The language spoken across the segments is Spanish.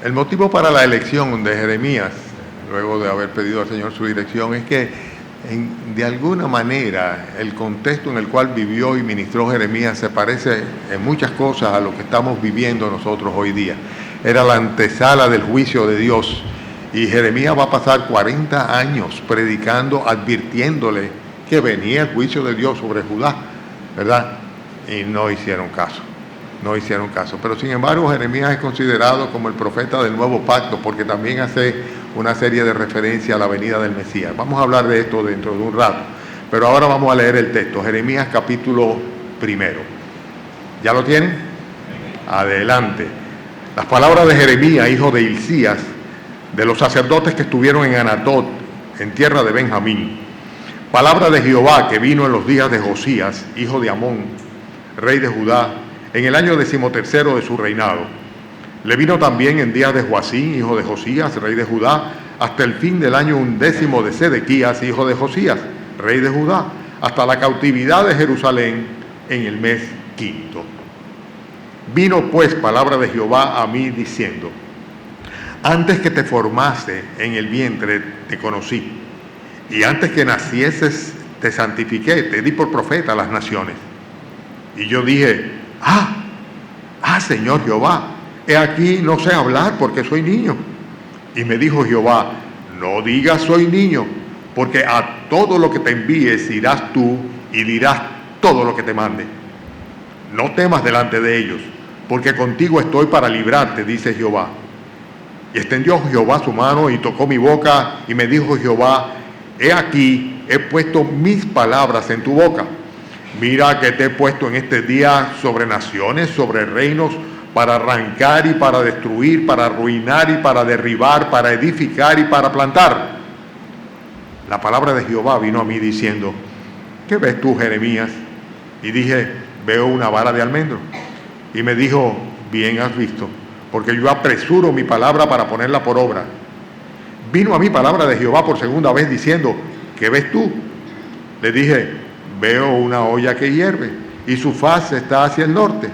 El motivo para la elección de Jeremías, luego de haber pedido al Señor su dirección, es que de alguna manera el contexto en el cual vivió y ministró Jeremías se parece en muchas cosas a lo que estamos viviendo nosotros hoy día. Era la antesala del juicio de Dios y Jeremías va a pasar 40 años predicando, advirtiéndole que venía el juicio de Dios sobre Judá, ¿verdad? Y no hicieron caso. Pero sin embargo Jeremías es considerado como el profeta del nuevo pacto porque también hace una serie de referencias a la venida del Mesías. Vamos a hablar de esto dentro de un rato, pero ahora vamos a leer el texto, Jeremías capítulo 1. ¿Ya lo tienen? Adelante. Las palabras de Jeremías, hijo de Hilcías, de los sacerdotes que estuvieron en Anatot, en tierra de Benjamín. Palabra de Jehová que vino en los días de Josías, hijo de Amón, rey de Judá, en el año 13 de su reinado. Le vino también en días de Joacín, hijo de Josías, rey de Judá, hasta el fin del año 11 de Sedequías, hijo de Josías, rey de Judá, hasta la cautividad de Jerusalén en el mes 5. Vino pues palabra de Jehová a mí diciendo: antes que te formase en el vientre te conocí, y antes que nacieses te santifiqué, te di por profeta a las naciones. Y yo dije: Señor Jehová, he aquí no sé hablar porque soy niño. Y me dijo Jehová: no digas soy niño, porque a todo lo que te envíes irás tú y dirás todo lo que te mande. No temas delante de ellos, porque contigo estoy para librarte, dice Jehová. Y extendió Jehová su mano y tocó mi boca, y me dijo Jehová: he aquí, he puesto mis palabras en tu boca. Mira que te he puesto en este día sobre naciones, sobre reinos, para arrancar y para destruir, para arruinar y para derribar, para edificar y para plantar. La palabra de Jehová vino a mí diciendo: ¿qué ves tú, Jeremías? Y dije: veo una vara de almendro. Y me dijo: bien has visto, porque yo apresuro mi palabra para ponerla por obra. Vino a mí palabra de Jehová por segunda vez diciendo: ¿qué ves tú? Le dije: veo una olla que hierve, y su faz está hacia el norte.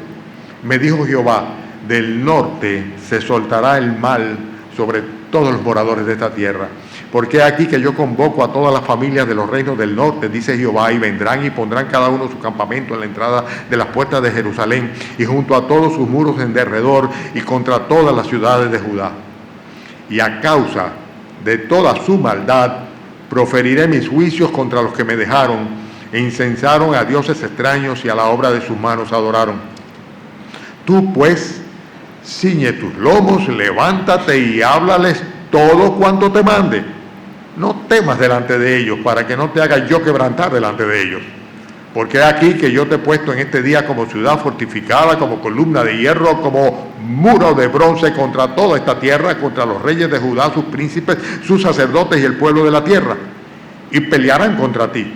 Me dijo Jehová: del norte se soltará el mal sobre todos los moradores de esta tierra. Porque aquí que yo convoco a todas las familias de los reinos del norte, dice Jehová, y vendrán y pondrán cada uno su campamento en la entrada de las puertas de Jerusalén, y junto a todos sus muros en derredor, y contra todas las ciudades de Judá. Y a causa de toda su maldad, proferiré mis juicios contra los que me dejaron, e incensaron a dioses extraños y a la obra de sus manos adoraron. Tú pues, ciñe tus lomos, levántate y háblales todo cuanto te mande. No temas delante de ellos, para que no te haga yo quebrantar delante de ellos. Porque aquí que yo te he puesto en este día como ciudad fortificada, como columna de hierro, como muro de bronce contra toda esta tierra, contra los reyes de Judá, sus príncipes, sus sacerdotes y el pueblo de la tierra. Y pelearán contra ti,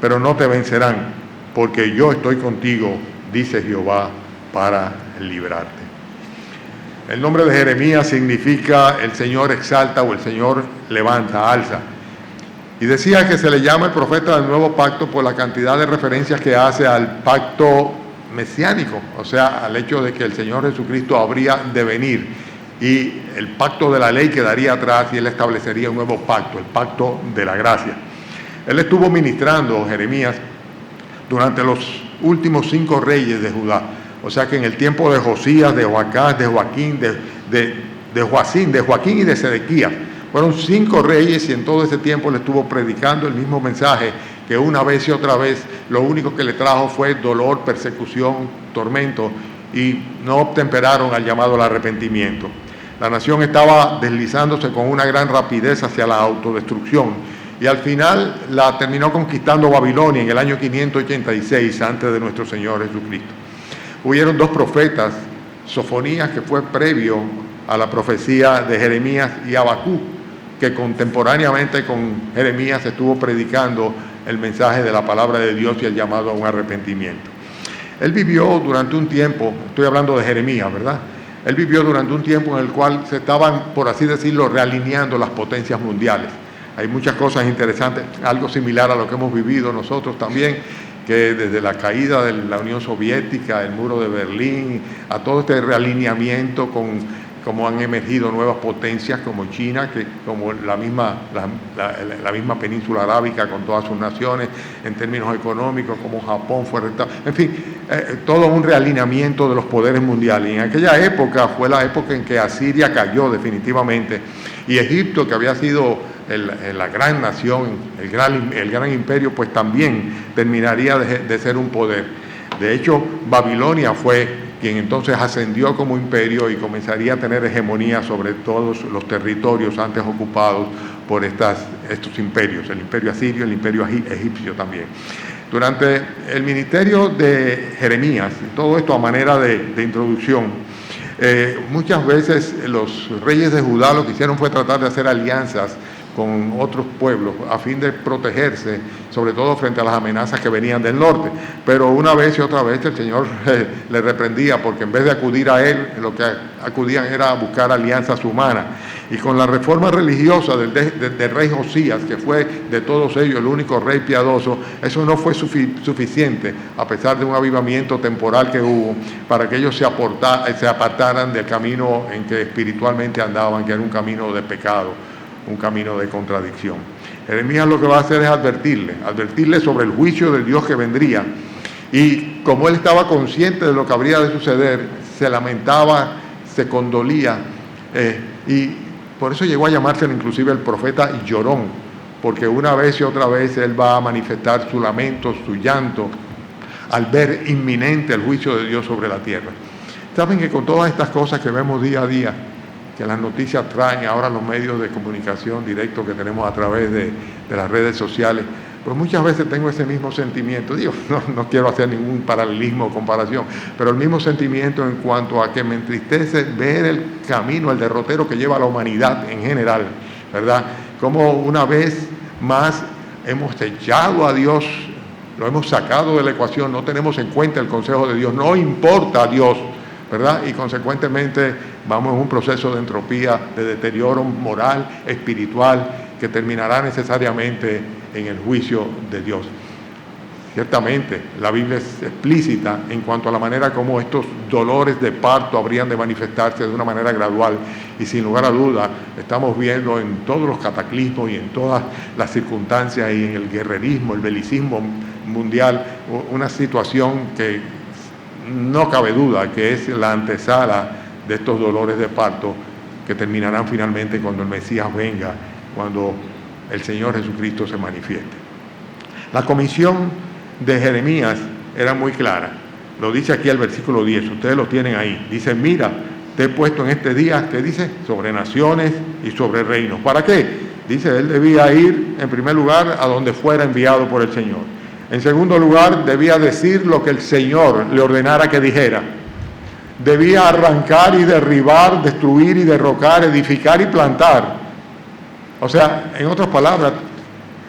pero no te vencerán, porque yo estoy contigo, dice Jehová, para librarte. El nombre de Jeremías significa el Señor exalta o el Señor levanta, alza. Y decía que se le llama el profeta del nuevo pacto por la cantidad de referencias que hace al pacto mesiánico, o sea, al hecho de que el Señor Jesucristo habría de venir y el pacto de la ley quedaría atrás y él establecería un nuevo pacto, el pacto de la gracia. Él estuvo ministrando, Jeremías, durante los últimos 5 reyes de Judá. O sea que en el tiempo de Josías, de Joacás, de Joaquín, de Joaquín y de Sedequías. Fueron 5 reyes y en todo ese tiempo le estuvo predicando el mismo mensaje que una vez y otra vez lo único que le trajo fue dolor, persecución, tormento y no obtemperaron al llamado al arrepentimiento. La nación estaba deslizándose con una gran rapidez hacia la autodestrucción. Y al final la terminó conquistando Babilonia en el año 586 antes de nuestro Señor Jesucristo. Hubieron 2 profetas, Sofonías, que fue previo a la profecía de Jeremías, y Habacuc, que contemporáneamente con Jeremías estuvo predicando el mensaje de la palabra de Dios y el llamado a un arrepentimiento. Él vivió durante un tiempo, estoy hablando de Jeremías, ¿verdad? Él vivió durante un tiempo en el cual se estaban, por así decirlo, realineando las potencias mundiales. Hay muchas cosas interesantes, algo similar a lo que hemos vivido nosotros también, que desde la caída de la Unión Soviética, el muro de Berlín, a todo este realineamiento con cómo han emergido nuevas potencias como China, como la misma península arábica con todas sus naciones, en términos económicos, como Japón fue retado, en fin, todo un realineamiento de los poderes mundiales. Y en aquella época fue la época en que Asiria cayó definitivamente, y Egipto, que había sido la gran nación, el gran imperio, pues también terminaría de ser un poder. De hecho, Babilonia fue quien entonces ascendió como imperio y comenzaría a tener hegemonía sobre todos los territorios antes ocupados por estos imperios, el imperio asirio, el imperio egipcio también. Durante el ministerio de Jeremías, todo esto a manera de introducción, muchas veces los reyes de Judá lo que hicieron fue tratar de hacer alianzas con otros pueblos a fin de protegerse, sobre todo frente a las amenazas que venían del norte. Pero una vez y otra vez el Señor le reprendía, porque en vez de acudir a Él, lo que acudían era a buscar alianzas humanas. Y con la reforma religiosa del rey Josías, que fue de todos ellos el único rey piadoso, eso no fue suficiente, a pesar de un avivamiento temporal que hubo, para que ellos se apartaran del camino en que espiritualmente andaban, que era un camino de pecado, un camino de contradicción. Jeremías lo que va a hacer es advertirle sobre el juicio de Dios que vendría. Y como él estaba consciente de lo que habría de suceder, se lamentaba, se condolía, y por eso llegó a llamárselo inclusive el profeta llorón, porque una vez y otra vez él va a manifestar su lamento, su llanto, al ver inminente el juicio de Dios sobre la tierra. Saben que con todas estas cosas que vemos día a día, que las noticias traen, ahora los medios de comunicación directos que tenemos a través de las redes sociales, pues muchas veces tengo ese mismo sentimiento. Digo, no quiero hacer ningún paralelismo o comparación, pero el mismo sentimiento en cuanto a que me entristece ver el camino, el derrotero que lleva a la humanidad en general, ¿verdad? Como una vez más hemos echado a Dios, lo hemos sacado de la ecuación, no tenemos en cuenta el consejo de Dios, no importa a Dios, ¿verdad? Y consecuentemente vamos en un proceso de entropía, de deterioro moral, espiritual, que terminará necesariamente en el juicio de Dios. Ciertamente, la Biblia es explícita en cuanto a la manera como estos dolores de parto habrían de manifestarse de una manera gradual, y sin lugar a duda estamos viendo en todos los cataclismos y en todas las circunstancias y en el guerrerismo, el belicismo mundial, una situación que no cabe duda que es la antesala de estos dolores de parto que terminarán finalmente cuando el Mesías venga, cuando el Señor Jesucristo se manifieste. La comisión de Jeremías era muy clara, lo dice aquí el versículo 10, ustedes lo tienen ahí, dice: mira, te he puesto en este día, ¿qué dice? Sobre naciones y sobre reinos. ¿Para qué? Dice, él debía ir en primer lugar a donde fuera enviado por el Señor. En segundo lugar, debía decir lo que el Señor le ordenara que dijera. Debía arrancar y derribar, destruir y derrocar, edificar y plantar. O sea, en otras palabras,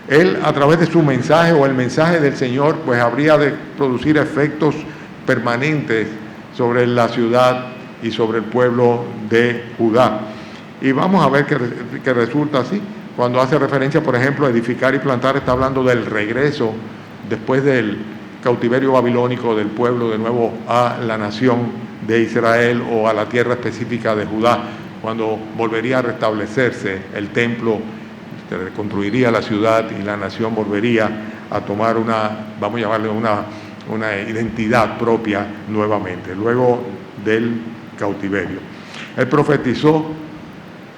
él a través de su mensaje o el mensaje del Señor, pues habría de producir efectos permanentes sobre la ciudad y sobre el pueblo de Judá. Y vamos a ver que resulta así. Cuando hace referencia, por ejemplo, a edificar y plantar, está hablando del regreso después del cautiverio babilónico del pueblo de nuevo a la nación de Israel o a la tierra específica de Judá, cuando volvería a restablecerse el templo, se reconstruiría la ciudad y la nación volvería a tomar vamos a llamarle una identidad propia nuevamente, luego del cautiverio. Él profetizó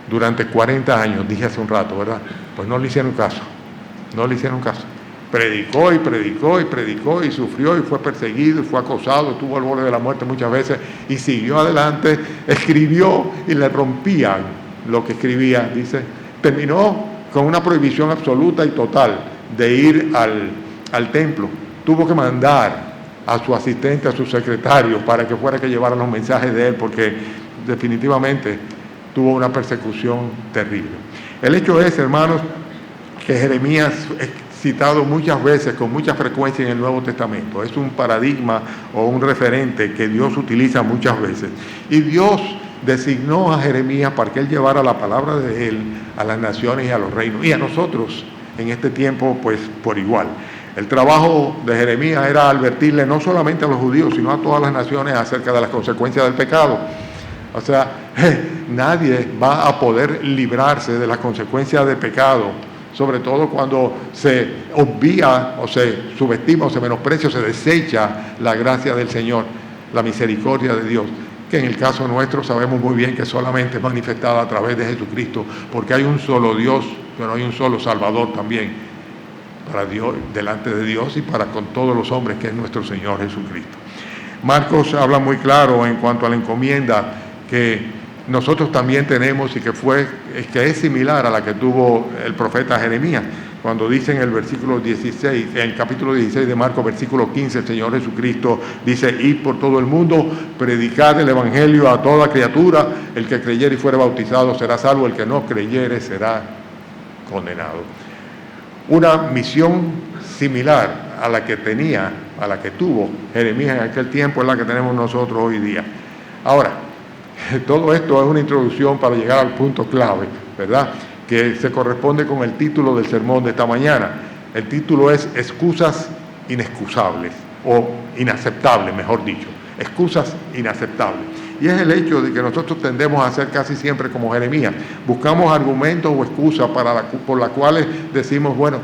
durante 40 años, dije hace un rato, ¿verdad? Pues no le hicieron caso. Predicó y predicó y predicó y sufrió y fue perseguido y fue acosado, estuvo al borde de la muerte muchas veces y siguió adelante, escribió y le rompían lo que escribía, dice. Terminó con una prohibición absoluta y total de ir al templo. Tuvo que mandar a su asistente, a su secretario, para que fuera que llevara los mensajes de él, porque definitivamente tuvo una persecución terrible. El hecho es, hermanos, que Jeremías es citado muchas veces, con mucha frecuencia en el Nuevo Testamento. Es un paradigma o un referente que Dios utiliza muchas veces. Y Dios designó a Jeremías para que él llevara la palabra de él a las naciones y a los reinos. Y a nosotros, en este tiempo, pues por igual. El trabajo de Jeremías era advertirle no solamente a los judíos, sino a todas las naciones acerca de las consecuencias del pecado. O sea, nadie va a poder librarse de las consecuencias del pecado, sobre todo cuando se obvia o se subestima o se menosprecia o se desecha la gracia del Señor, la misericordia de Dios, que en el caso nuestro sabemos muy bien que solamente es manifestada a través de Jesucristo, porque hay un solo Dios, pero hay un solo Salvador también, para Dios, delante de Dios y para con todos los hombres, que es nuestro Señor Jesucristo. Marcos habla muy claro en cuanto a la encomienda que nosotros también tenemos y que es similar a la que tuvo el profeta Jeremías, cuando dice en el versículo 16, en el capítulo 16 de Marcos, versículo 15, el Señor Jesucristo dice: id por todo el mundo, predicad el evangelio a toda criatura, el que creyere y fuere bautizado será salvo, el que no creyere será condenado. Una misión similar a la que tuvo Jeremías en aquel tiempo es la que tenemos nosotros hoy día. Ahora, todo esto es una introducción para llegar al punto clave, ¿verdad?, que se corresponde con el título del sermón de esta mañana. El título es Excusas inexcusables, o inaceptables, mejor dicho. Excusas inaceptables. Y es el hecho de que nosotros tendemos a hacer casi siempre como Jeremías. Buscamos argumentos o excusas por las cuales decimos, bueno,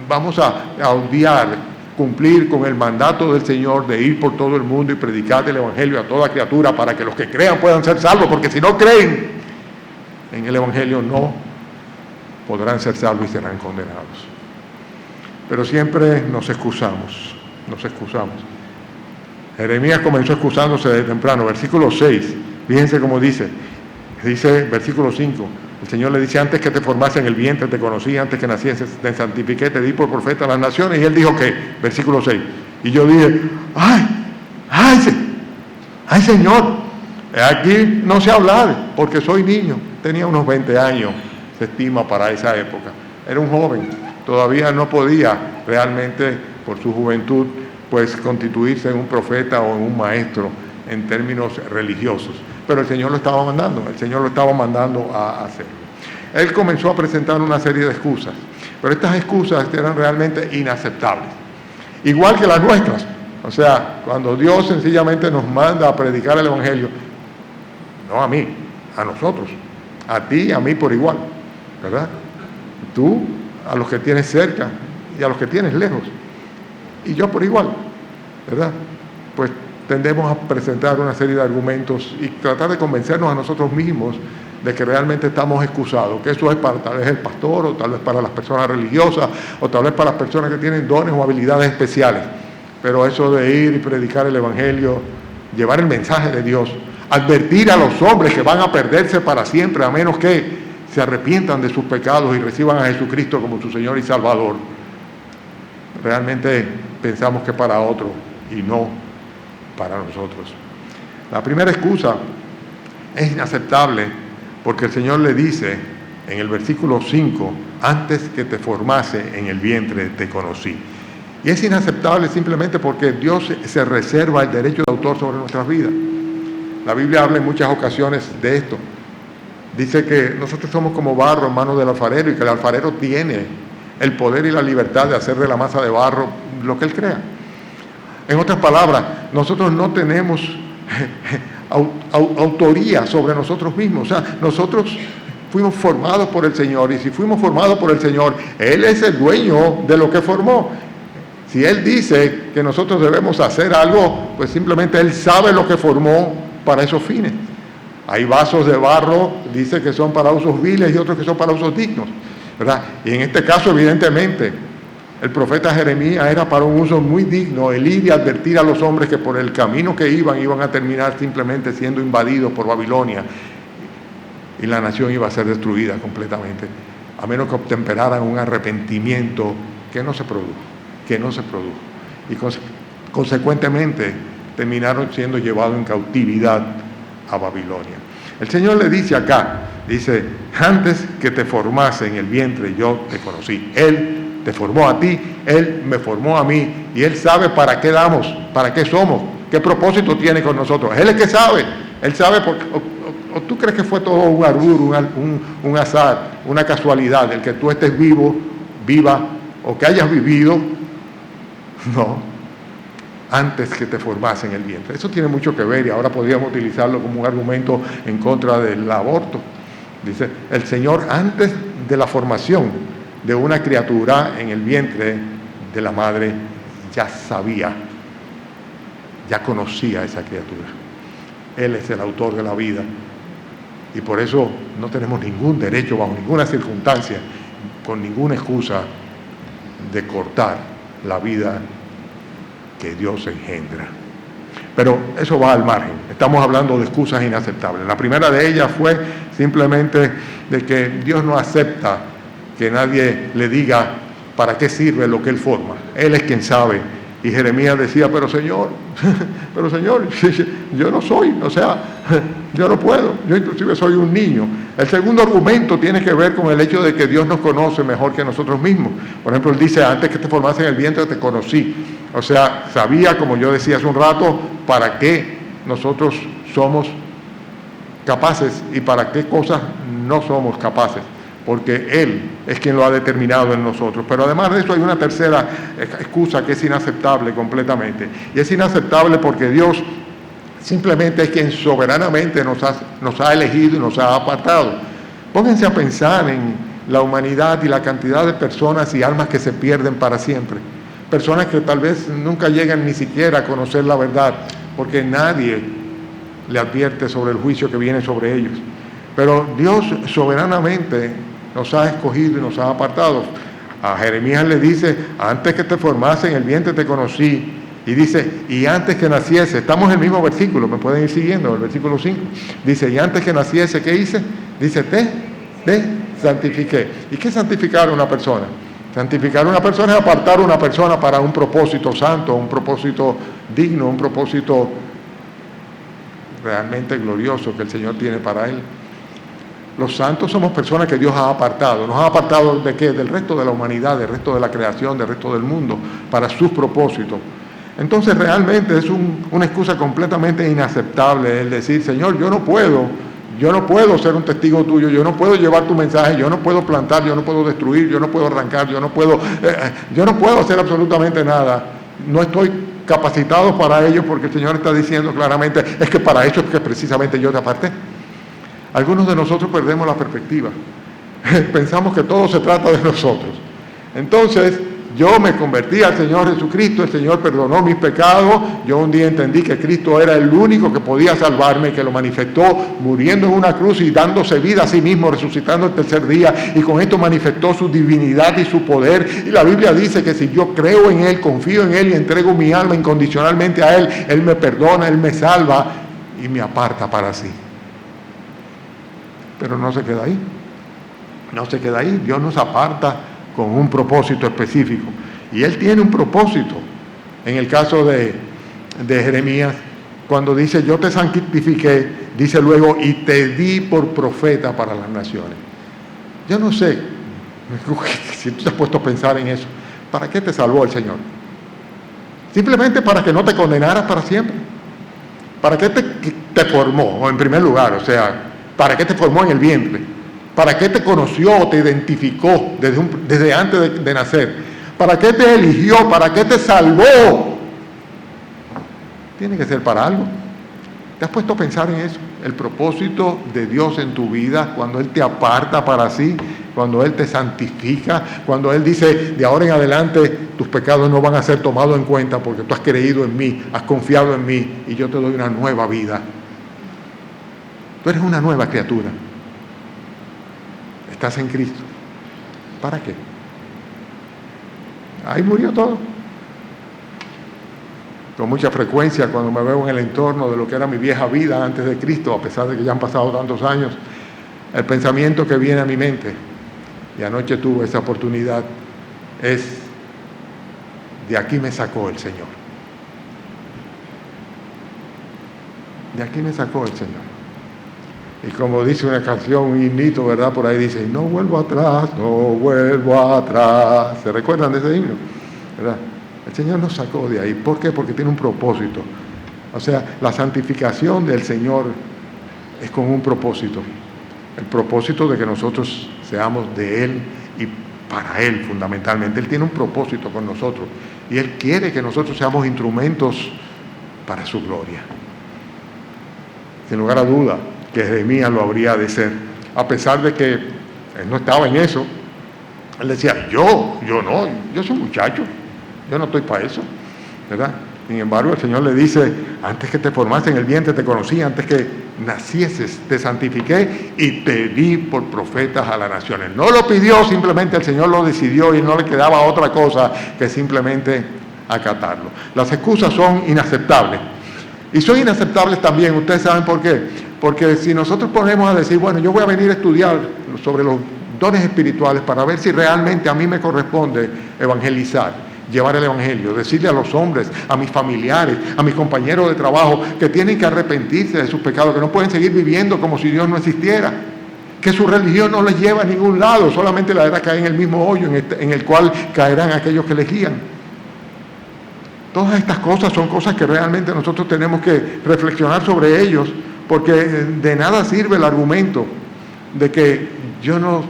vamos a obviar cumplir con el mandato del Señor de ir por todo el mundo y predicar el evangelio a toda criatura para que los que crean puedan ser salvos, porque si no creen en el evangelio no podrán ser salvos y serán condenados. Pero siempre nos excusamos. Jeremías comenzó excusándose desde temprano. Versículo 6, fíjense cómo dice versículo 5, el Señor le dice: antes que te formase en el vientre te conocí, antes que nacieses te santifiqué, te di por profeta a las naciones. Y él dijo ¿qué? Versículo 6, y yo dije: ay Señor, aquí no sé hablar porque soy niño. Tenía unos 20 años, se estima, para esa época. Era un joven, todavía no podía realmente, por su juventud, pues constituirse en un profeta o en un maestro en términos religiosos. Pero el Señor lo estaba mandando a hacerlo. Él comenzó a presentar una serie de excusas, pero estas excusas eran realmente inaceptables, igual que las nuestras. O sea, cuando Dios sencillamente nos manda a predicar el evangelio, no a mí, a nosotros, a ti y a mí por igual, ¿verdad? Tú a los que tienes cerca y a los que tienes lejos, y yo por igual, ¿verdad? Pues tendemos a presentar una serie de argumentos y tratar de convencernos a nosotros mismos de que realmente estamos excusados, que eso es para tal vez el pastor, o tal vez para las personas religiosas, o tal vez para las personas que tienen dones o habilidades especiales. Pero eso de ir y predicar el evangelio, llevar el mensaje de Dios, advertir a los hombres que van a perderse para siempre, a menos que se arrepientan de sus pecados y reciban a Jesucristo como su Señor y Salvador, realmente pensamos que para otros y no para nosotros. La primera excusa es inaceptable porque el Señor le dice en el versículo 5: antes que te formase en el vientre te conocí. Y es inaceptable simplemente porque Dios se reserva el derecho de autor sobre nuestras vidas. La Biblia habla en muchas ocasiones de esto. Dice que nosotros somos como barro en manos del alfarero y que el alfarero tiene el poder y la libertad de hacer de la masa de barro lo que él crea. En otras palabras, nosotros no tenemos autoría sobre nosotros mismos. O sea, nosotros fuimos formados por el Señor, y si fuimos formados por el Señor, Él es el dueño de lo que formó. Si Él dice que nosotros debemos hacer algo, pues simplemente Él sabe lo que formó para esos fines. Hay vasos de barro, dice que son para usos viles y otros que son para usos dignos, ¿verdad? Y en este caso, evidentemente, el profeta Jeremías era para un uso muy digno, el ir y advertir a los hombres que por el camino que iban a terminar simplemente siendo invadidos por Babilonia, y la nación iba a ser destruida completamente, a menos que obtemperaran un arrepentimiento que no se produjo. Y consecuentemente terminaron siendo llevados en cautividad a Babilonia. El Señor le dice acá, dice: antes que te formase en el vientre yo te conocí. Él te formó a ti, Él me formó a mí, y Él sabe para qué damos, para qué somos, qué propósito tiene con nosotros. Él es el que sabe. Él sabe o tú crees que fue todo un arbur, un azar, una casualidad, el que tú estés vivo, viva, o que hayas vivido. No. antes que te formase en el vientre. Eso tiene mucho que ver y ahora podríamos utilizarlo como un argumento en contra del aborto. Dice, el Señor antes de la formación de una criatura en el vientre de la madre ya sabía, ya conocía a esa criatura. Él es el autor de la vida y por eso no tenemos ningún derecho, bajo ninguna circunstancia, con ninguna excusa, de cortar la vida que Dios engendra. Pero eso va al margen. Estamos hablando de excusas inaceptables. La primera de ellas fue simplemente de que Dios no acepta que nadie le diga para qué sirve lo que Él forma. Él es quien sabe. Y Jeremías decía, pero Señor, yo no soy, o sea, yo no puedo, yo inclusive soy un niño. El segundo argumento tiene que ver con el hecho de que Dios nos conoce mejor que nosotros mismos. Por ejemplo, Él dice, antes que te formase en el vientre te conocí. O sea, sabía, como yo decía hace un rato, para qué nosotros somos capaces y para qué cosas no somos capaces, porque Él es quien lo ha determinado en nosotros. Pero además de eso hay una tercera excusa que es inaceptable completamente. Y es inaceptable porque Dios simplemente es quien soberanamente nos ha elegido y nos ha apartado. Pónganse a pensar en la humanidad y la cantidad de personas y almas que se pierden para siempre. Personas que tal vez nunca llegan ni siquiera a conocer la verdad, porque nadie le advierte sobre el juicio que viene sobre ellos. Pero Dios soberanamente nos ha escogido y nos ha apartado. A Jeremías le dice, antes que te formase en el vientre te conocí. Y dice, y antes que naciese, estamos en el mismo versículo, me pueden ir siguiendo, el versículo 5. Dice, y antes que naciese, ¿qué hice? Dice, te santifiqué. ¿Y qué es santificar a una persona? Santificar a una persona es apartar a una persona para un propósito santo, un propósito digno, un propósito realmente glorioso que el Señor tiene para él. Los santos somos personas que Dios ha apartado. ¿Nos ha apartado de qué? Del resto de la humanidad, del resto de la creación, del resto del mundo, para sus propósitos. Entonces realmente es una excusa completamente inaceptable el decir, Señor, yo no puedo ser un testigo tuyo, yo no puedo llevar tu mensaje, yo no puedo plantar, yo no puedo destruir, yo no puedo arrancar, yo no puedo hacer absolutamente nada. No estoy capacitado para ello porque el Señor está diciendo claramente, es que para eso es que precisamente yo te aparté. Algunos de nosotros perdemos la perspectiva. Pensamos que todo se trata de nosotros. Entonces, yo me convertí al Señor Jesucristo, el Señor perdonó mis pecados, yo un día entendí que Cristo era el único que podía salvarme, que lo manifestó muriendo en una cruz y dándose vida a sí mismo, resucitando el tercer día, y con esto manifestó su divinidad y su poder. Y la Biblia dice que si yo creo en Él, confío en Él y entrego mi alma incondicionalmente a Él, Él me perdona, Él me salva y me aparta para sí. Pero no se queda ahí, no se queda ahí, Dios nos aparta con un propósito específico. Y Él tiene un propósito. En el caso de Jeremías, cuando dice, yo te santifiqué, dice luego, y te di por profeta para las naciones. Yo no sé, si tú te has puesto a pensar en eso, ¿para qué te salvó el Señor? Simplemente para que no te condenaras para siempre. ¿Para qué te formó? O en primer lugar, o sea, ¿para qué te formó en el vientre? ¿Para qué te conoció, te identificó desde antes de nacer? ¿Para qué te eligió? ¿Para qué te salvó? Tiene que ser para algo. ¿Te has puesto a pensar en eso? El propósito de Dios en tu vida, cuando Él te aparta para sí, cuando Él te santifica, cuando Él dice, de ahora en adelante tus pecados no van a ser tomados en cuenta porque tú has creído en mí, has confiado en mí y yo te doy una nueva vida. Tú eres una nueva criatura. Estás en Cristo. ¿Para qué? Ahí murió todo. Con mucha frecuencia, cuando me veo en el entorno de lo que era mi vieja vida antes de Cristo, a pesar de que ya han pasado tantos años, el pensamiento que viene a mi mente, y anoche tuve esa oportunidad, es, de aquí me sacó el Señor. De aquí me sacó el Señor. Y como dice una canción, un himnito, ¿verdad? Por ahí dice, no vuelvo atrás, no vuelvo atrás. ¿Se recuerdan de ese himno? ¿Verdad? El Señor nos sacó de ahí. ¿Por qué? Porque tiene un propósito. O sea, la santificación del Señor es con un propósito. El propósito de que nosotros seamos de Él y para Él fundamentalmente. Él tiene un propósito con nosotros. y Él quiere que nosotros seamos instrumentos para su gloria. Sin lugar a duda que Jeremías lo habría de ser, a pesar de que él no estaba en eso. Él decía, yo no, yo soy un muchacho, yo no estoy para eso, ¿verdad? Sin embargo, el Señor le dice, antes que te formaste en el vientre te conocí, antes que nacieses te santifiqué y te di por profetas a las naciones. No lo pidió, simplemente el Señor lo decidió y no le quedaba otra cosa que simplemente acatarlo. Las excusas son inaceptables. Y son inaceptables también, ustedes saben por qué. Porque si nosotros ponemos a decir, bueno, yo voy a venir a estudiar sobre los dones espirituales para ver si realmente a mí me corresponde evangelizar, llevar el evangelio, decirle a los hombres, a mis familiares, a mis compañeros de trabajo que tienen que arrepentirse de sus pecados, que no pueden seguir viviendo como si Dios no existiera, que su religión no les lleva a ningún lado, solamente la hará caer en el mismo hoyo en el cual caerán aquellos que les guían. Todas estas cosas son cosas que realmente nosotros tenemos que reflexionar sobre ellos, porque de nada sirve el argumento de que yo no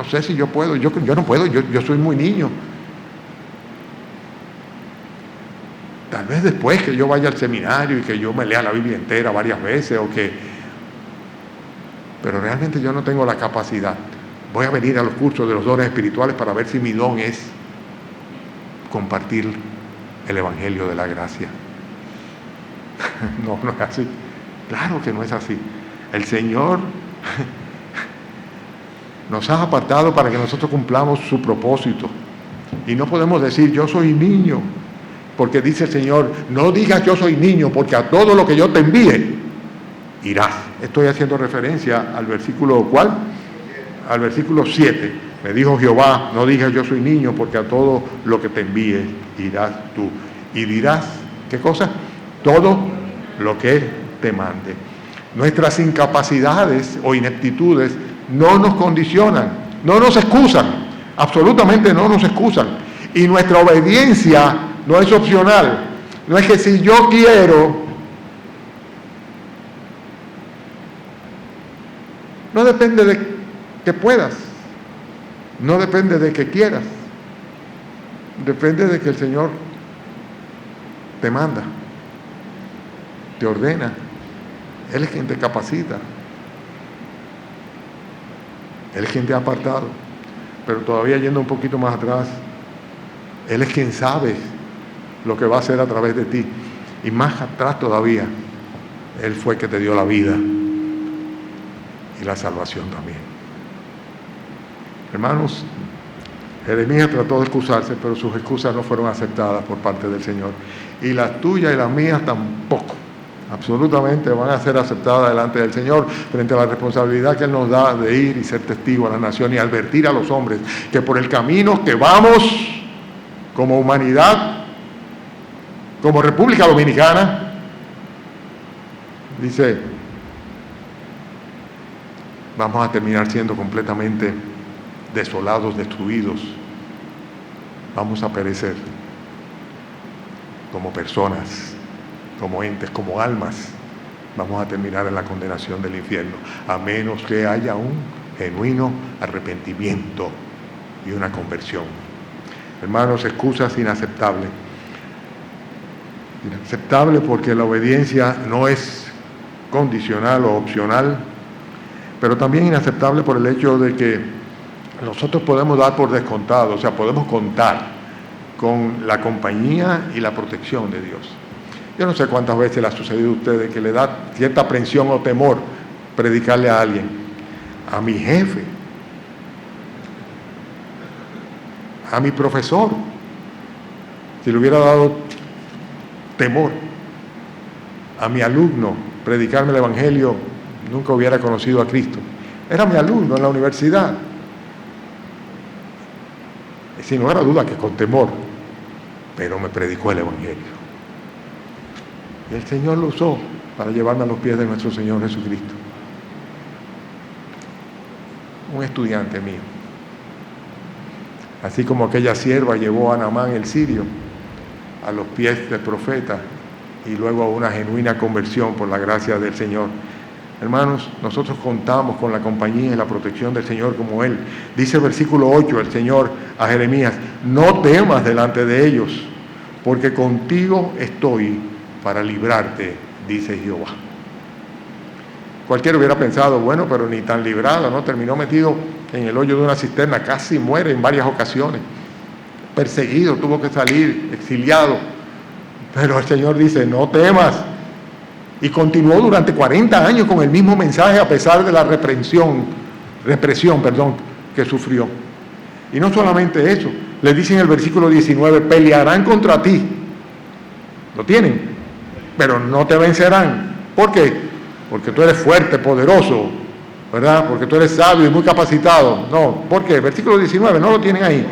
sé si yo puedo, yo no puedo, yo soy muy niño. Tal vez después que yo vaya al seminario y que yo me lea la Biblia entera varias veces, pero realmente yo no tengo la capacidad. Voy a venir a los cursos de los dones espirituales para ver si mi don es compartir el evangelio de la gracia. No es así. Claro que no es así. El Señor nos ha apartado para que nosotros cumplamos su propósito. Y no podemos decir, yo soy niño, porque dice el Señor, no digas yo soy niño, porque a todo lo que yo te envíe, irás. Estoy haciendo referencia al versículo, ¿cuál? Al versículo 7. Me dijo Jehová, no digas yo soy niño, porque a todo lo que te envíe, irás tú. Y dirás, ¿qué cosa? Todo lo que te mande. Nuestras incapacidades o ineptitudes no nos condicionan, no nos excusan, absolutamente no nos excusan. Y nuestra obediencia no es opcional. No es que si yo quiero, no depende de que puedas, no depende de que quieras, depende de que el Señor te manda, te ordena. Él es quien te capacita, Él es quien te ha apartado. Pero todavía yendo un poquito más atrás, Él es quien sabe lo que va a hacer a través de ti. Y más atrás todavía, Él fue que te dio la vida y la salvación también. Hermanos, Jeremías trató de excusarse, pero sus excusas no fueron aceptadas por parte del Señor. Y las tuyas y las mías tampoco. Absolutamente van a ser aceptadas delante del Señor frente a la responsabilidad que Él nos da de ir y ser testigo a la nación y advertir a los hombres que por el camino que vamos como humanidad, como República Dominicana, dice, vamos a terminar siendo completamente desolados, destruidos. Vamos a perecer como personas, como entes, como almas. Vamos a terminar en la condenación del infierno, a menos que haya un genuino arrepentimiento y una conversión. Hermanos, excusas inaceptables. Inaceptable porque la obediencia no es condicional o opcional, pero también inaceptable por el hecho de que nosotros podemos dar por descontado, o sea, podemos contar con la compañía y la protección de Dios. Yo no sé cuántas veces le ha sucedido a ustedes que le da cierta aprensión o temor predicarle a alguien, a mi jefe, a mi profesor. Si le hubiera dado temor a mi alumno predicarme el evangelio, nunca hubiera conocido a Cristo. Era mi alumno en la universidad. Sin lugar a duda que con temor, pero me predicó el evangelio. Y el Señor lo usó para llevarme a los pies de nuestro Señor Jesucristo. Un estudiante mío. Así como aquella sierva llevó a Naamán el sirio a los pies del profeta y luego a una genuina conversión por la gracia del Señor. Hermanos, nosotros contamos con la compañía y la protección del Señor como Él. Dice el versículo 8 el Señor a Jeremías: no temas delante de ellos, porque contigo estoy para librarte, dice Jehová. Cualquiera hubiera pensado, bueno, pero ni tan librado, ¿no? Terminó metido en el hoyo de una cisterna, casi muere en varias ocasiones, perseguido, tuvo que salir, exiliado. Pero el Señor dice, no temas. Y continuó durante 40 años con el mismo mensaje a pesar de la represión, que sufrió. Y no solamente eso, le dice en el versículo 19, pelearán contra ti. Lo tienen, pero no te vencerán. ¿Por qué? Porque tú eres fuerte, poderoso, ¿verdad? Porque tú eres sabio y muy capacitado. No, ¿por qué? Versículo 19, no lo tienen ahí.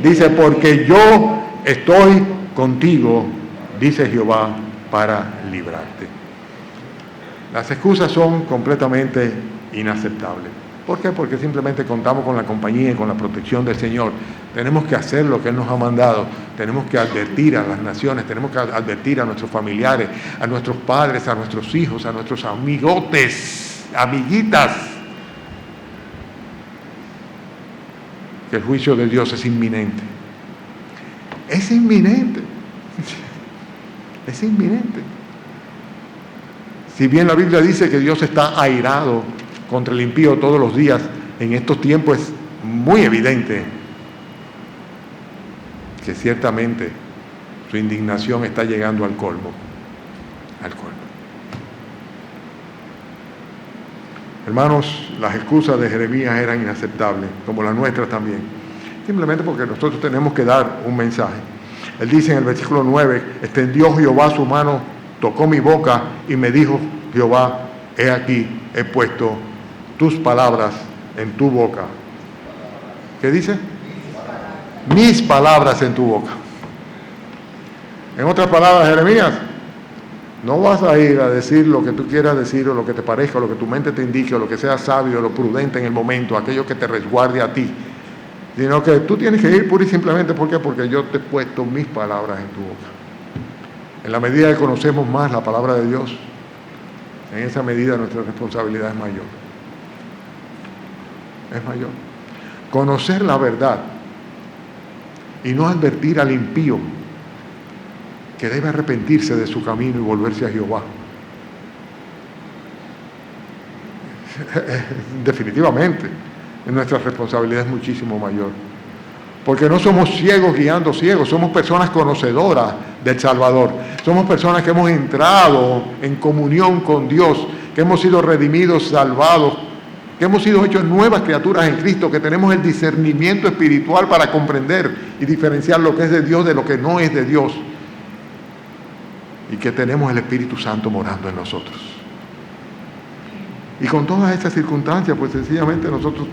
Dice, porque yo estoy contigo, dice Jehová, para librarte. Las excusas son completamente inaceptables. ¿Por qué? Porque simplemente contamos con la compañía y con la protección del Señor. Tenemos que hacer lo que Él nos ha mandado. Tenemos que advertir a las naciones, tenemos que advertir a nuestros familiares, a nuestros padres, a nuestros hijos, a nuestros amigotes, amiguitas, que el juicio de Dios es inminente. Es inminente. Es inminente. Si bien la Biblia dice que Dios está airado contra el impío todos los días, en estos tiempos es muy evidente que ciertamente su indignación está llegando al colmo. Al colmo. Hermanos, las excusas de Jeremías eran inaceptables, como las nuestras también. Simplemente porque nosotros tenemos que dar un mensaje. Él dice en el versículo 9, extendió Jehová su mano, tocó mi boca y me dijo Jehová, he aquí, he puesto tus palabras en tu boca. ¿Qué dice? Mis palabras en tu boca. En otras palabras, Jeremías, no vas a ir a decir lo que tú quieras decir o lo que te parezca, o lo que tu mente te indique, o lo que sea sabio, o lo prudente en el momento, aquello que te resguarde a ti, sino que tú tienes que ir pura y simplemente, ¿por qué? Porque yo te he puesto mis palabras en tu boca. En la medida que conocemos más la palabra de Dios, en esa medida nuestra responsabilidad es mayor. Es mayor. Conocer la verdad y no advertir al impío que debe arrepentirse de su camino y volverse a Jehová. Definitivamente, nuestra responsabilidad es muchísimo mayor. Porque no somos ciegos guiando ciegos, somos personas conocedoras del Salvador. Somos personas que hemos entrado en comunión con Dios, que hemos sido redimidos, salvados, que hemos sido hechos nuevas criaturas en Cristo, que tenemos el discernimiento espiritual para comprender y diferenciar lo que es de Dios de lo que no es de Dios. Y que tenemos el Espíritu Santo morando en nosotros. Y con todas estas circunstancias, pues sencillamente nosotros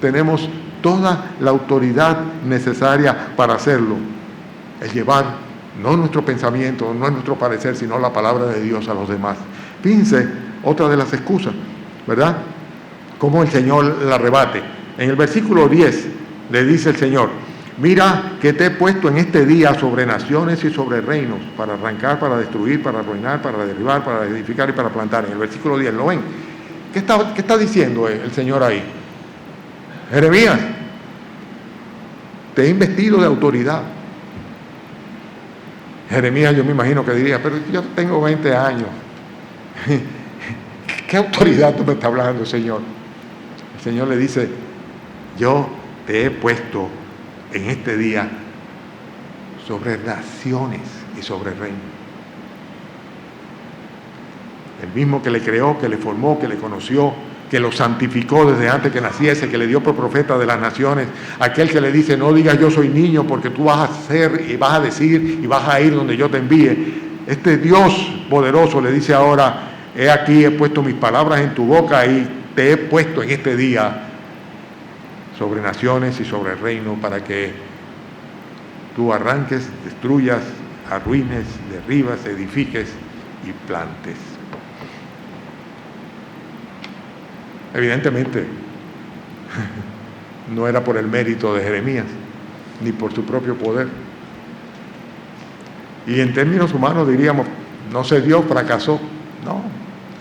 tenemos toda la autoridad necesaria para hacerlo. El llevar no nuestro pensamiento, no nuestro parecer, sino la palabra de Dios a los demás. Fíjense, otra de las excusas, ¿verdad? Cómo el Señor la rebate. En el versículo 10 le dice el Señor, mira que te he puesto en este día sobre naciones y sobre reinos, para arrancar, para destruir, para arruinar, para derribar, para edificar y para plantar. En el versículo 10, ¿lo ven? ¿Qué está diciendo el Señor ahí? Jeremías, te he investido de autoridad. Jeremías, yo me imagino que diría, pero yo tengo 20 años. ¿Qué autoridad tú me estás hablando, Señor? El Señor le dice, yo te he puesto en este día sobre naciones y sobre reinos. El mismo que le creó, que le formó, que le conoció, que lo santificó desde antes que naciese, que le dio por profeta de las naciones, aquel que le dice, no digas yo soy niño, porque tú vas a hacer y vas a decir y vas a ir donde yo te envíe. Este Dios poderoso le dice ahora, he aquí, he puesto mis palabras en tu boca y te he puesto en este día sobre naciones y sobre reinos para que tú arranques, destruyas, arruines, derribas, edifiques y plantes. Evidentemente, no era por el mérito de Jeremías, ni por su propio poder. Y en términos humanos diríamos, no se dio, fracasó. No,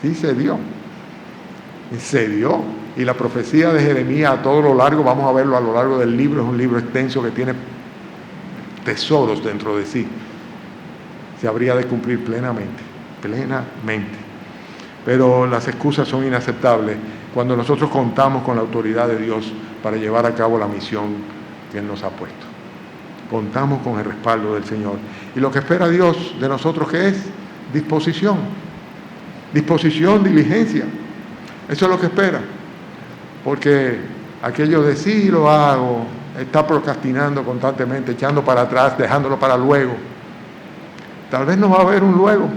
sí se dio. Se dio. Y la profecía de Jeremías a todo lo largo, vamos a verlo a lo largo del libro, es un libro extenso que tiene tesoros dentro de sí. Se habría de cumplir plenamente. Pero las excusas son inaceptables cuando nosotros contamos con la autoridad de Dios para llevar a cabo la misión que Él nos ha puesto. Contamos con el respaldo del Señor. Y lo que espera Dios de nosotros, ¿qué es? Disposición, diligencia. Eso es lo que espera. Porque aquello de sí lo hago, está procrastinando constantemente, echando para atrás, dejándolo para luego. Tal vez no va a haber un luego.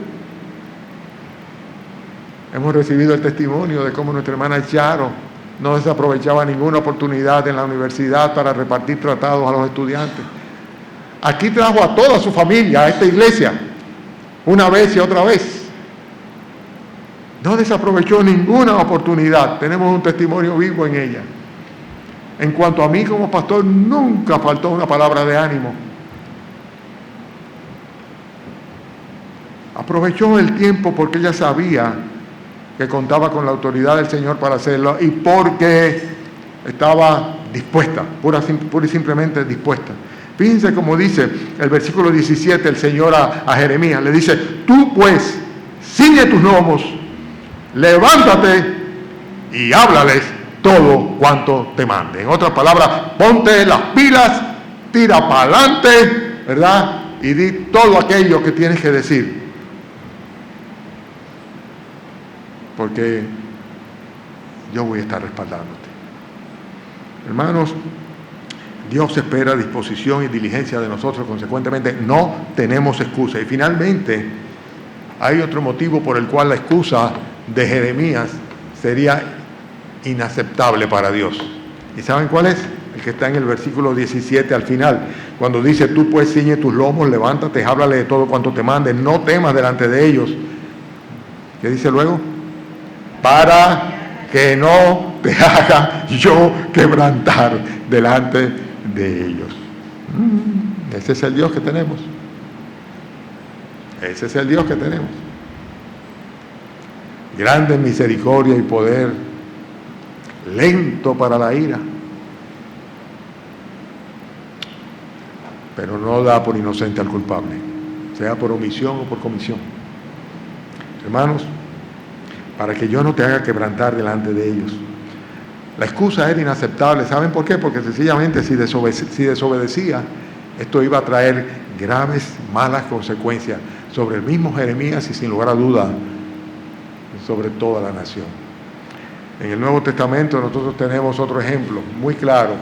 Hemos recibido el testimonio de cómo nuestra hermana Charo no desaprovechaba ninguna oportunidad en la universidad para repartir tratados a los estudiantes. Aquí trajo a toda su familia a esta iglesia, una vez y otra vez. No desaprovechó ninguna oportunidad. Tenemos un testimonio vivo en ella. En cuanto a mí como pastor, nunca faltó una palabra de ánimo. Aprovechó el tiempo porque ella sabía que contaba con la autoridad del Señor para hacerlo y porque estaba dispuesta, pura y simplemente dispuesta. Fíjense cómo dice el versículo 17 el Señor a Jeremías. Le dice, tú pues, ciñe tus lomos, levántate y háblales todo cuanto te mande. En otras palabras, ponte las pilas, tira para adelante, ¿verdad? Y di todo aquello que tienes que decir. Porque yo voy a estar respaldándote. Hermanos, Dios espera disposición y diligencia de nosotros, consecuentemente no tenemos excusa. Y finalmente, hay otro motivo por el cual la excusa de Jeremías sería inaceptable para Dios. ¿Y saben cuál es? El que está en el versículo 17 al final, cuando dice, tú pues ciñe tus lomos, levántate, háblale de todo cuanto te mande, no temas delante de ellos. ¿Qué dice luego? Para que no te haga yo quebrantar delante de ellos. Ese es el Dios que tenemos. Ese es el Dios que tenemos. Grande en misericordia y poder, lento para la ira, pero no da por inocente al culpable, sea por omisión o por comisión. Hermanos, para que yo no te haga quebrantar delante de ellos. La excusa era inaceptable. ¿Saben por qué? Porque sencillamente si desobedecía, esto iba a traer graves, malas consecuencias sobre el mismo Jeremías y sin lugar a duda sobre toda la nación. En el Nuevo Testamento nosotros tenemos otro ejemplo muy claro.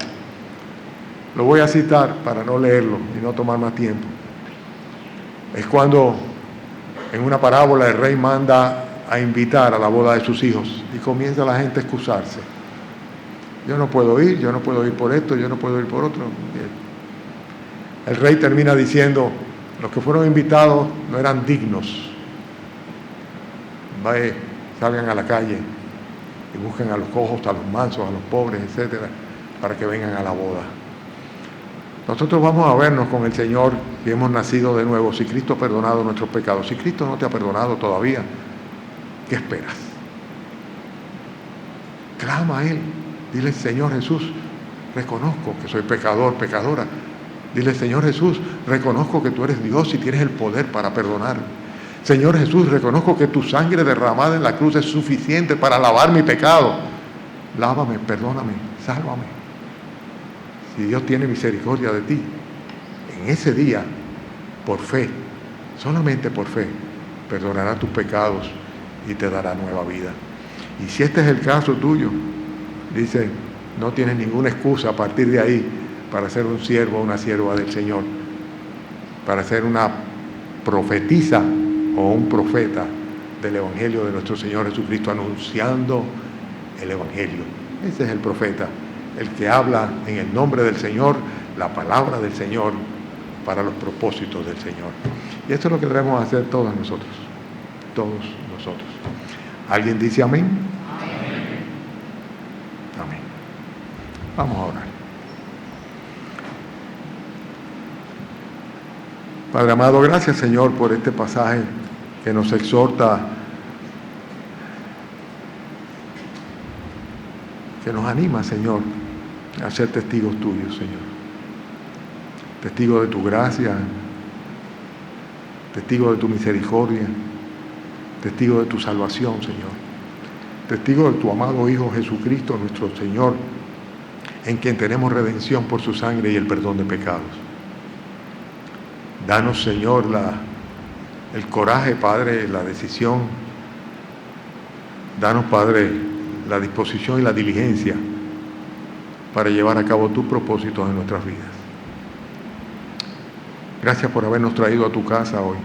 Lo voy a citar para no leerlo y no tomar más tiempo. Es cuando en una parábola el rey manda a invitar a la boda de sus hijos y comienza la gente a excusarse. Yo no puedo ir por esto, yo no puedo ir por otro. El rey termina diciendo, los que fueron invitados no eran dignos. Salgan a la calle y busquen a los cojos, a los mansos, a los pobres, etcétera, para que vengan a la boda. Nosotros vamos a vernos con el Señor y hemos nacido de nuevo. Si Cristo ha perdonado nuestros pecados, si Cristo no te ha perdonado todavía, ¿qué esperas? Clama a Él. Dile, Señor Jesús, reconozco que soy pecador, pecadora. Dile, Señor Jesús, reconozco que tú eres Dios y tienes el poder para perdonar. Señor Jesús, reconozco que tu sangre derramada en la cruz es suficiente para lavar mi pecado. Lávame, perdóname, sálvame. Si Dios tiene misericordia de ti, en ese día, por fe, solamente por fe, perdonará tus pecados y te dará nueva vida. Y si este es el caso tuyo, dice, no tienes ninguna excusa a partir de ahí para ser un siervo o una sierva del Señor, para ser una profetisa o un profeta del Evangelio de nuestro Señor Jesucristo, anunciando el Evangelio. Ese es el profeta, el que habla en el nombre del Señor, la palabra del Señor, para los propósitos del Señor. Y esto es lo que debemos hacer todos nosotros. Todos nosotros. ¿Alguien dice amén? Amén. Vamos a orar. Padre amado, gracias Señor por este pasaje que nos exhorta que nos anima, Señor, a ser testigos tuyos, Señor. Testigos de tu gracia, testigos de tu misericordia, testigos de tu salvación, Señor. Testigos de tu amado Hijo Jesucristo, nuestro Señor, en quien tenemos redención por su sangre y el perdón de pecados. Danos, Señor, el coraje, Padre, la decisión. Danos, Padre, la disposición y la diligencia para llevar a cabo tus propósitos en nuestras vidas. Gracias por habernos traído a tu casa hoy.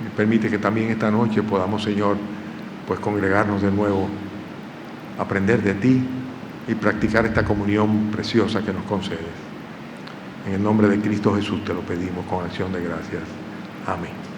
Y permite que también esta noche podamos, Señor, pues congregarnos de nuevo, aprender de ti y practicar esta comunión preciosa que nos concedes. En el nombre de Cristo Jesús te lo pedimos con acción de gracias. Amén.